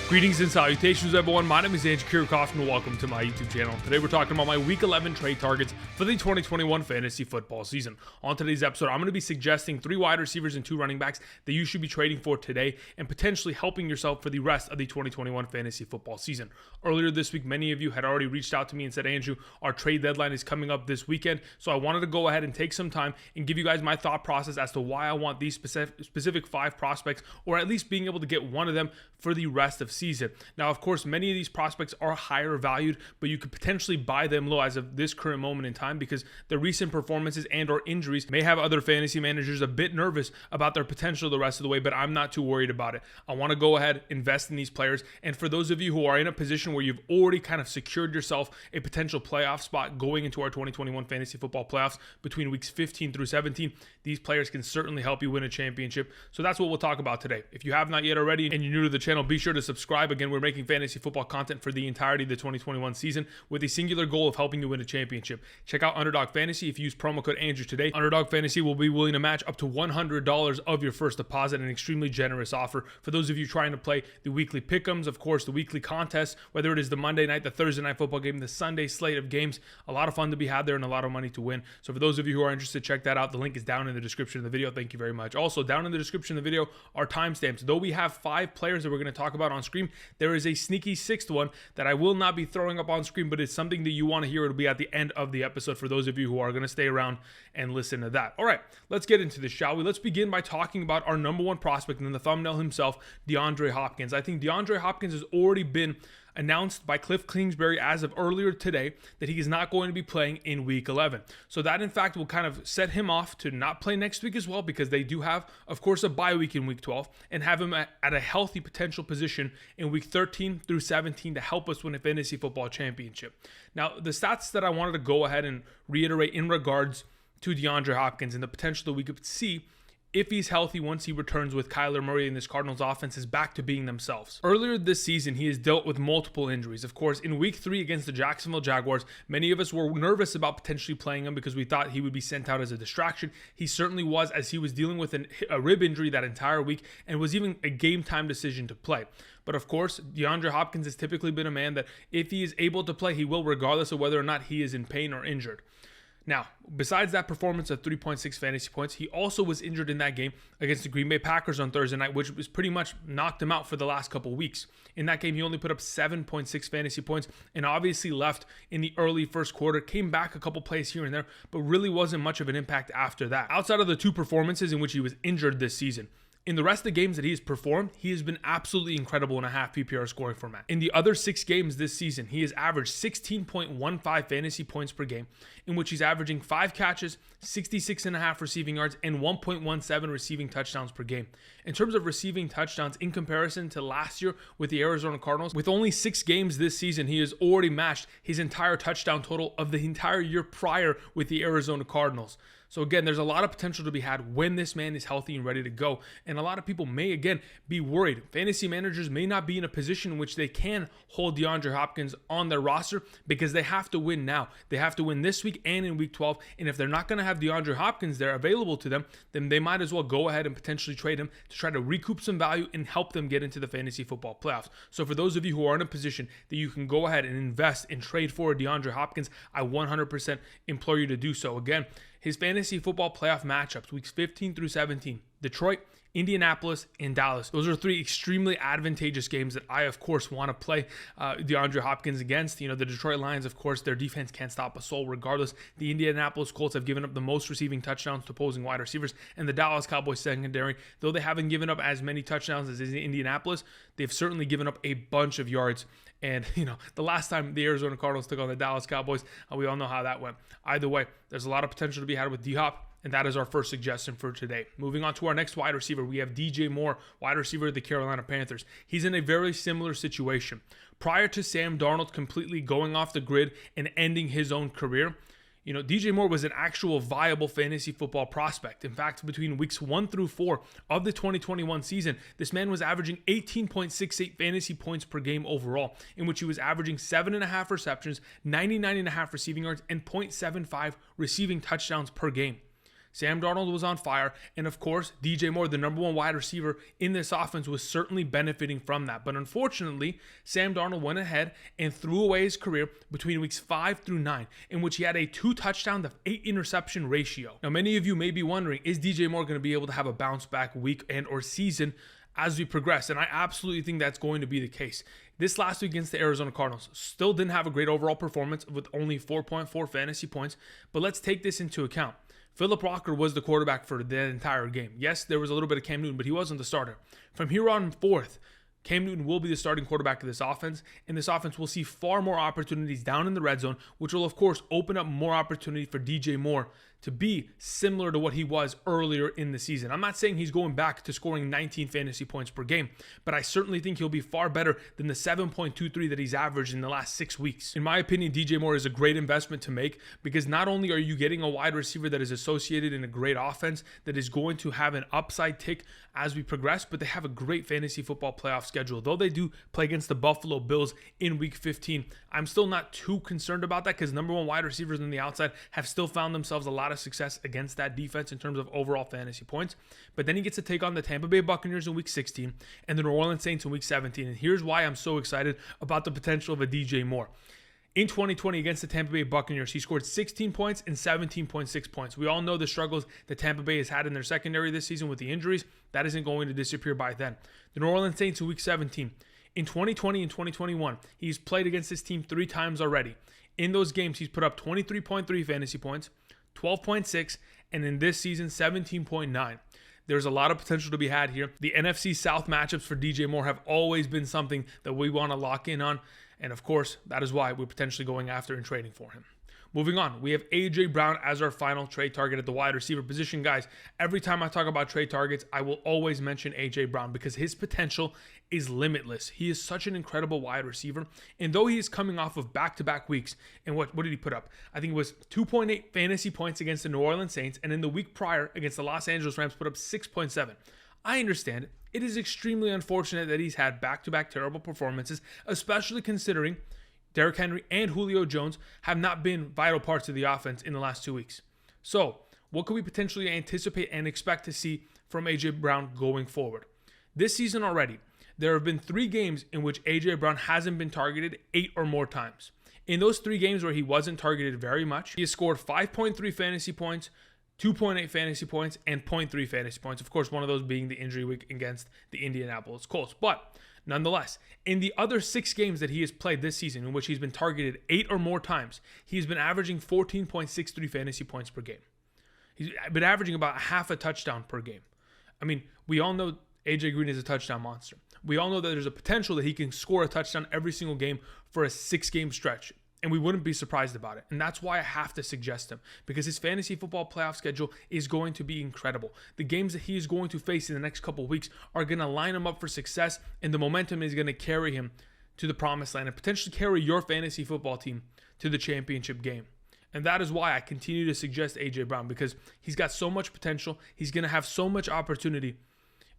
Greetings and salutations, everyone. My name is Andrew Kirikoff, and welcome to my YouTube channel. Today, we're talking about my Week 11 trade targets for the 2021 fantasy football season. On today's episode, I'm going to be suggesting 3 wide receivers and 2 running backs that you should be trading for today and potentially helping yourself for the rest of the 2021 fantasy football season. Earlier this week, many of you had already reached out to me and said, Andrew, our trade deadline is coming up this weekend, so I wanted to go ahead and take some time and give you guys my thought process as to why I want these specific 5 prospects, or at least being able to get one of them for the rest of season. Now, of course, many of these prospects are higher valued, but you could potentially buy them low as of this current moment in time because the recent performances and or injuries may have other fantasy managers a bit nervous about their potential the rest of the way, but I'm not too worried about it. I want to go ahead, invest in these players, and for those of you who are in a position where you've already kind of secured yourself a potential playoff spot going into our 2021 fantasy football playoffs between weeks 15 through 17, these players can certainly help you win a championship. So that's what we'll talk about today. If you have not yet already and you're new to the channel, be sure to subscribe. Again, we're making fantasy football content for the entirety of the 2021 season with a singular goal of helping you win a championship. Check out Underdog Fantasy. If you use promo code Andrew today, Underdog Fantasy will be willing to match up to $100 of your first deposit, an extremely generous offer for those of you trying to play the weekly pick'ems, of course, the weekly contests, whether it is the Monday night, the Thursday night football game, the Sunday slate of games. A lot of fun to be had there and a lot of money to win. So for those of you who are interested, check that out. The link is down in the description of the video. Thank you very much. Also, down in the description of the video are timestamps. Though we have 5 players that we're going to talk about on screen, there is a sneaky 6th one that I will not be throwing up on screen, but it's something that you want to hear. It'll be at the end of the episode for those of you who are going to stay around and listen to that. All right, let's get into this, shall we? Let's begin by talking about our number 1 prospect in the thumbnail himself, DeAndre Hopkins. I think DeAndre Hopkins has already been announced by Cliff Kingsbury as of earlier today that he is not going to be playing in week 11. So that in fact will kind of set him off to not play next week as well, because they do have, of course, a bye week in week 12 and have him at a healthy potential position in week 13 through 17 to help us win a fantasy football championship. Now, the stats that I wanted to go ahead and reiterate in regards to DeAndre Hopkins and the potential that we could see if he's healthy once he returns with Kyler Murray and this Cardinals offense is back to being themselves. Earlier this season, he has dealt with multiple injuries. Of course, in week 3 against the Jacksonville Jaguars, many of us were nervous about potentially playing him because we thought he would be sent out as a distraction. He certainly was, as he was dealing with a rib injury that entire week and was even a game time decision to play. But of course, DeAndre Hopkins has typically been a man that if he is able to play, he will, regardless of whether or not he is in pain or injured. Now, besides that performance of 3.6 fantasy points, he also was injured in that game against the Green Bay Packers on Thursday night, which was pretty much knocked him out for the last couple weeks. In that game, he only put up 7.6 fantasy points and obviously left in the early first quarter, came back a couple plays here and there, but really wasn't much of an impact after that. Outside of the 2 performances in which he was injured this season, in the rest of the games that he has performed, he has been absolutely incredible in a half PPR scoring format. In the other 6 games this season, he has averaged 16.15 fantasy points per game, in which he's averaging 5 catches, 66.5 receiving yards, and 1.17 receiving touchdowns per game. In terms of receiving touchdowns, in comparison to last year with the Arizona Cardinals, with only 6 games this season, he has already matched his entire touchdown total of the entire year prior with the Arizona Cardinals. So again, there's a lot of potential to be had when this man is healthy and ready to go. And a lot of people may, again, be worried. Fantasy managers may not be in a position in which they can hold DeAndre Hopkins on their roster because they have to win now. They have to win this week and in week 12. And if they're not going to have DeAndre Hopkins there available to them, then they might as well go ahead and potentially trade him to try to recoup some value and help them get into the fantasy football playoffs. So for those of you who are in a position that you can go ahead and invest and trade for DeAndre Hopkins, I 100% implore you to do so. Again, his fantasy football playoff matchups, weeks 15 through 17, Detroit, Indianapolis, and Dallas. Those are 3 extremely advantageous games that I, of course, want to play DeAndre Hopkins against. You know, the Detroit Lions, of course, their defense can't stop a soul regardless. The Indianapolis Colts have given up the most receiving touchdowns to opposing wide receivers, and the Dallas Cowboys secondary, though they haven't given up as many touchdowns as Indianapolis, they've certainly given up a bunch of yards. And, you know, the last time the Arizona Cardinals took on the Dallas Cowboys, we all know how that went. Either way, there's a lot of potential to be had with D-Hop. And that is our first suggestion for today. Moving on to our next wide receiver, we have DJ Moore, wide receiver of the Carolina Panthers. He's in a very similar situation. Prior to Sam Darnold completely going off the grid and ending his own career, you know, DJ Moore was an actual viable fantasy football prospect. In fact, between weeks 1 through 4 of the 2021 season, this man was averaging 18.68 fantasy points per game overall, in which he was averaging 7.5 receptions, 99.5 receiving yards, and 0.75 receiving touchdowns per game. Sam Darnold was on fire, and of course, DJ Moore, the number one wide receiver in this offense, was certainly benefiting from that. But unfortunately, Sam Darnold went ahead and threw away his career between weeks 5 through 9, in which he had a 2 touchdown to 8 interception ratio. Now, many of you may be wondering, is DJ Moore going to be able to have a bounce back week and or season as we progress? And I absolutely think that's going to be the case. This last week against the Arizona Cardinals, still didn't have a great overall performance with only 4.4 fantasy points, but let's take this into account. Philip Walker was the quarterback for the entire game. Yes, there was a little bit of Cam Newton, but he wasn't the starter. From here on forth, Cam Newton will be the starting quarterback of this offense, and this offense will see far more opportunities down in the red zone, which will, of course, open up more opportunity for DJ Moore to be similar to what he was earlier in the season. I'm not saying he's going back to scoring 19 fantasy points per game, but I certainly think he'll be far better than the 7.23 that he's averaged in the last 6 weeks. In my opinion, DJ Moore is a great investment to make because not only are you getting a wide receiver that is associated in a great offense that is going to have an upside tick as we progress, but they have a great fantasy football playoff schedule. Though they do play against the Buffalo Bills in week 15, I'm still not too concerned about that because number one wide receivers on the outside have still found themselves a lot of success against that defense in terms of overall fantasy points. But then he gets to take on the Tampa Bay Buccaneers in week 16 and the New Orleans Saints in week 17. And here's why I'm so excited about the potential of a DJ Moore. In 2020 against the Tampa Bay Buccaneers, he scored 16 points and 17.6 points. We all know the struggles that Tampa Bay has had in their secondary this season with the injuries. That isn't going to disappear by then. The New Orleans Saints in week 17. In 2020 and 2021, he's played against this team 3 times already. In those games, he's put up 23.3 fantasy points, 12.6, and in this season, 17.9. There's a lot of potential to be had here. The NFC South matchups for DJ Moore have always been something that we want to lock in on. And of course, that is why we're potentially going after and trading for him. Moving on, we have A.J. Brown as our final trade target at the wide receiver position. Guys, every time I talk about trade targets, I will always mention A.J. Brown because his potential is limitless. He is such an incredible wide receiver. And though he is coming off of back-to-back weeks, and what did he put up? I think it was 2.8 fantasy points against the New Orleans Saints, and in the week prior against the Los Angeles Rams put up 6.7. I understand it is extremely unfortunate that he's had back-to-back terrible performances, especially considering Derrick Henry and Julio Jones have not been vital parts of the offense in the last 2 weeks. So, what could we potentially anticipate and expect to see from A.J. Brown going forward? This season already, there have been 3 games in which A.J. Brown hasn't been targeted 8 or more times. In those 3 games where he wasn't targeted very much, he has scored 5.3 fantasy points, 2.8 fantasy points, and 0.3 fantasy points. Of course, one of those being the injury week against the Indianapolis Colts. But nonetheless, in the other 6 games that he has played this season, in which he's been targeted 8 or more times, he's been averaging 14.63 fantasy points per game. He's been averaging about half a touchdown per game. I mean, we all know AJ Green is a touchdown monster. We all know that there's a potential that he can score a touchdown every single game for a 6-game stretch. And we wouldn't be surprised about it. And that's why I have to suggest him, because his fantasy football playoff schedule is going to be incredible. The games that he is going to face in the next couple of weeks are going to line him up for success, and the momentum is going to carry him to the promised land and potentially carry your fantasy football team to the championship game. And that is why I continue to suggest A.J. Brown, because he's got so much potential. He's going to have so much opportunity.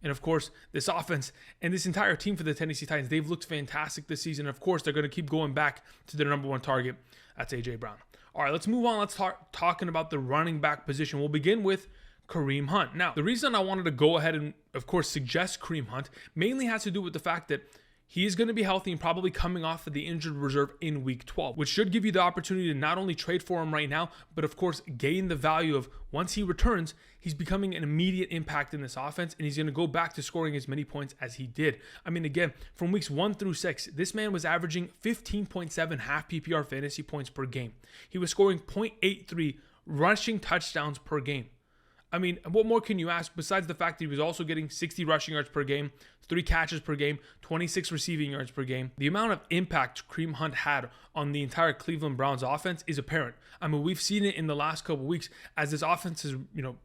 And of course, this offense and this entire team for the Tennessee Titans, they've looked fantastic this season. Of course, they're going to keep going back to their number one target. That's A.J. Brown. All right, let's move on. Let's start talking about the running back position. We'll begin with Kareem Hunt. Now, the reason I wanted to go ahead and, of course, suggest Kareem Hunt mainly has to do with the fact that he is going to be healthy and probably coming off of the injured reserve in week 12, which should give you the opportunity to not only trade for him right now, but of course, gain the value of once he returns, he's becoming an immediate impact in this offense, and he's going to go back to scoring as many points as he did. I mean, again, from weeks 1 through 6, this man was averaging 15.7 half PPR fantasy points per game. He was scoring 0.83 rushing touchdowns per game. I mean, what more can you ask besides the fact that he was also getting 60 rushing yards per game, 3 catches per game, 26 receiving yards per game? The amount of impact Kareem Hunt had on the entire Cleveland Browns offense is apparent. I mean, we've seen it in the last couple of weeks as this offense has,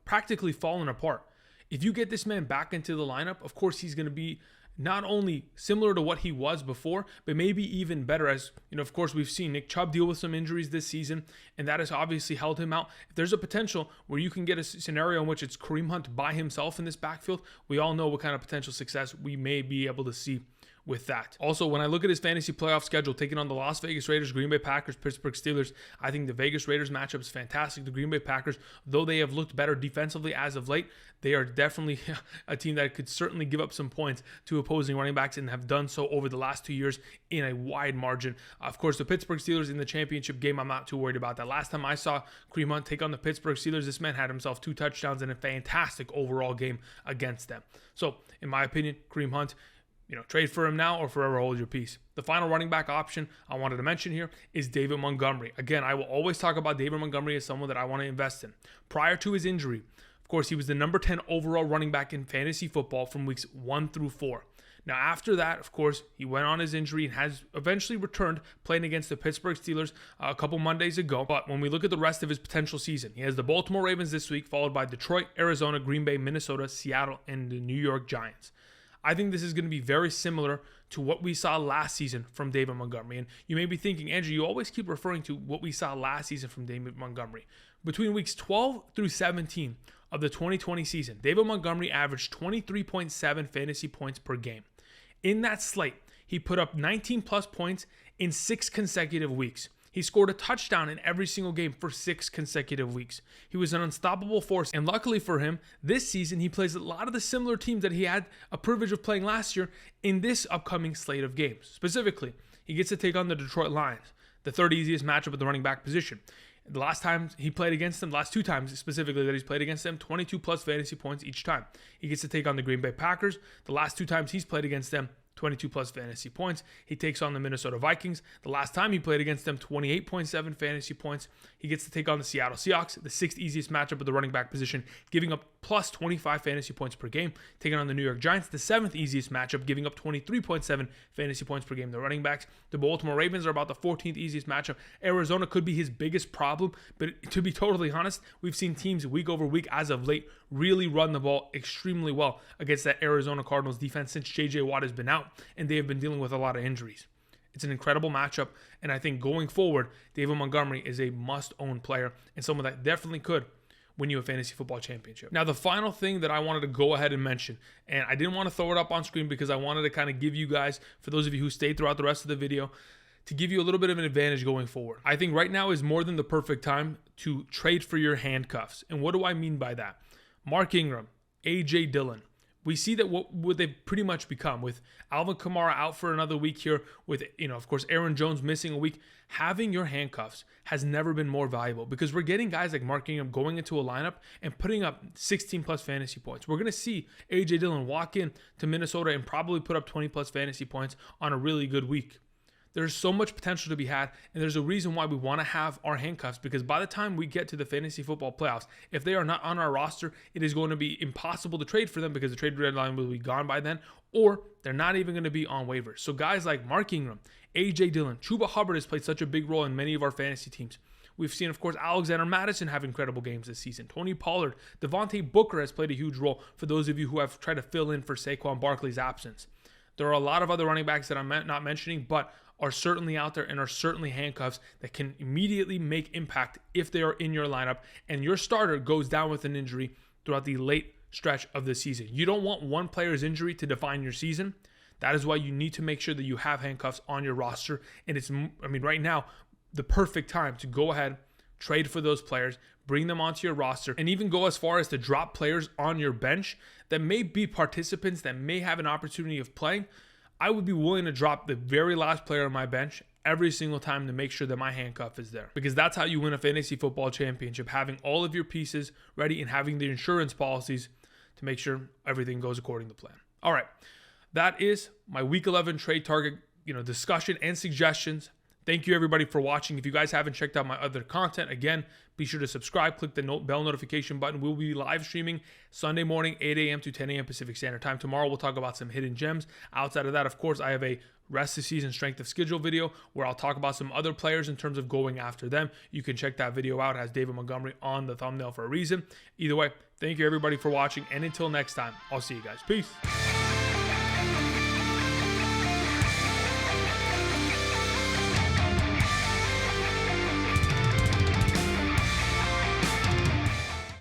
practically fallen apart. If you get this man back into the lineup, of course, he's going to be not only similar to what he was before, but maybe even better as, of course, we've seen Nick Chubb deal with some injuries this season, and that has obviously held him out. If there's a potential where you can get a scenario in which it's Kareem Hunt by himself in this backfield, we all know what kind of potential success we may be able to see with that. Also, when I look at his fantasy playoff schedule, taking on the Las Vegas Raiders, Green Bay Packers, Pittsburgh Steelers, I think the Vegas Raiders matchup is fantastic. The Green Bay Packers, though they have looked better defensively as of late, they are definitely a team that could certainly give up some points to opposing running backs and have done so over the last 2 years in a wide margin. Of course, the Pittsburgh Steelers in the championship game, I'm not too worried about that. Last time I saw Kareem Hunt take on the Pittsburgh Steelers, this man had himself 2 touchdowns and a fantastic overall game against them. So, in my opinion, Kareem Hunt, trade for him now or forever hold your peace. The final running back option I wanted to mention here is David Montgomery. Again, I will always talk about David Montgomery as someone that I want to invest in. Prior to his injury, of course, he was the number 10 overall running back in fantasy football from weeks 1 through 4. Now, after that, of course, he went on his injury and has eventually returned playing against the Pittsburgh Steelers a couple Mondays ago. But when we look at the rest of his potential season, he has the Baltimore Ravens this week, followed by Detroit, Arizona, Green Bay, Minnesota, Seattle, and the New York Giants. I think this is going to be very similar to what we saw last season from David Montgomery. And you may be thinking, Andrew, you always keep referring to what we saw last season from David Montgomery. Between weeks 12 through 17 of the 2020 season, David Montgomery averaged 23.7 fantasy points per game. In that slate, he put up 19 plus points in 6 consecutive weeks. He scored a touchdown in every single game for 6 consecutive weeks. He was an unstoppable force, and luckily for him, this season he plays a lot of the similar teams that he had a privilege of playing last year in this upcoming slate of games. Specifically, he gets to take on the Detroit Lions, the third easiest matchup at the running back position. The last time he played against them, last 2 times specifically that he's played against them, 22 plus fantasy points each time. He gets to take on the Green Bay Packers. The last 2 times he's played against them, 22 plus fantasy points. He takes on the Minnesota Vikings. The last time he played against them, 28.7 fantasy points. He gets to take on the Seattle Seahawks, the 6th easiest matchup at the running back position, giving up plus 25 fantasy points per game. Taking on the New York Giants, the 7th easiest matchup, giving up 23.7 fantasy points per game. The running backs, the Baltimore Ravens, are about the 14th easiest matchup. Arizona could be his biggest problem, but to be totally honest, we've seen teams week over week as of late really run the ball extremely well against that Arizona Cardinals defense since J.J. Watt has been out, and they have been dealing with a lot of injuries. It's an incredible matchup, and I think going forward, David Montgomery is a must-own player and someone that definitely could win you a fantasy football championship. Now, the final thing that I wanted to go ahead and mention, and I didn't want to throw it up on screen because I wanted to kind of give you guys, for those of you who stayed throughout the rest of the video, to give you a little bit of an advantage going forward. I think right now is more than the perfect time to trade for your handcuffs. And what do I mean by that? Mark Ingram, A.J. Dillon. We see that what they've pretty much become with Alvin Kamara out for another week here, with, of course, Aaron Jones missing a week. Having your handcuffs has never been more valuable because we're getting guys like Mark Ingram going into a lineup and putting up 16 plus fantasy points. We're going to see A.J. Dillon walk in to Minnesota and probably put up 20 plus fantasy points on a really good week. There's so much potential to be had, and there's a reason why we want to have our handcuffs, because by the time we get to the fantasy football playoffs, if they are not on our roster, it is going to be impossible to trade for them because the trade deadline will be gone by then, or they're not even going to be on waivers. So guys like Mark Ingram, A.J. Dillon, Chuba Hubbard has played such a big role in many of our fantasy teams. We've seen, of course, Alexander Mattison have incredible games this season. Tony Pollard, Devontae Booker has played a huge role for those of you who have tried to fill in for Saquon Barkley's absence. There are a lot of other running backs that I'm not mentioning, but are certainly out there and are certainly handcuffs that can immediately make impact if they are in your lineup and your starter goes down with an injury throughout the late stretch of the season. You don't want one player's injury to define your season. That is why you need to make sure that you have handcuffs on your roster. And it's, right now, the perfect time to go ahead, trade for those players, bring them onto your roster, and even go as far as to drop players on your bench that may be participants that may have an opportunity of playing. I would be willing to drop the very last player on my bench every single time to make sure that my handcuff is there. Because that's how you win a fantasy football championship, having all of your pieces ready and having the insurance policies to make sure everything goes according to plan. All right, that is my Week 11 trade target discussion and suggestions. Thank you, everybody, for watching. If you guys haven't checked out my other content, again, be sure to subscribe. Click the bell notification button. We'll be live streaming Sunday morning, 8 a.m. to 10 a.m. Pacific Standard Time. Tomorrow, we'll talk about some hidden gems. Outside of that, of course, I have a rest of season strength of schedule video where I'll talk about some other players in terms of going after them. You can check that video out. It has David Montgomery on the thumbnail for a reason. Either way, thank you, everybody, for watching. And until next time, I'll see you guys. Peace.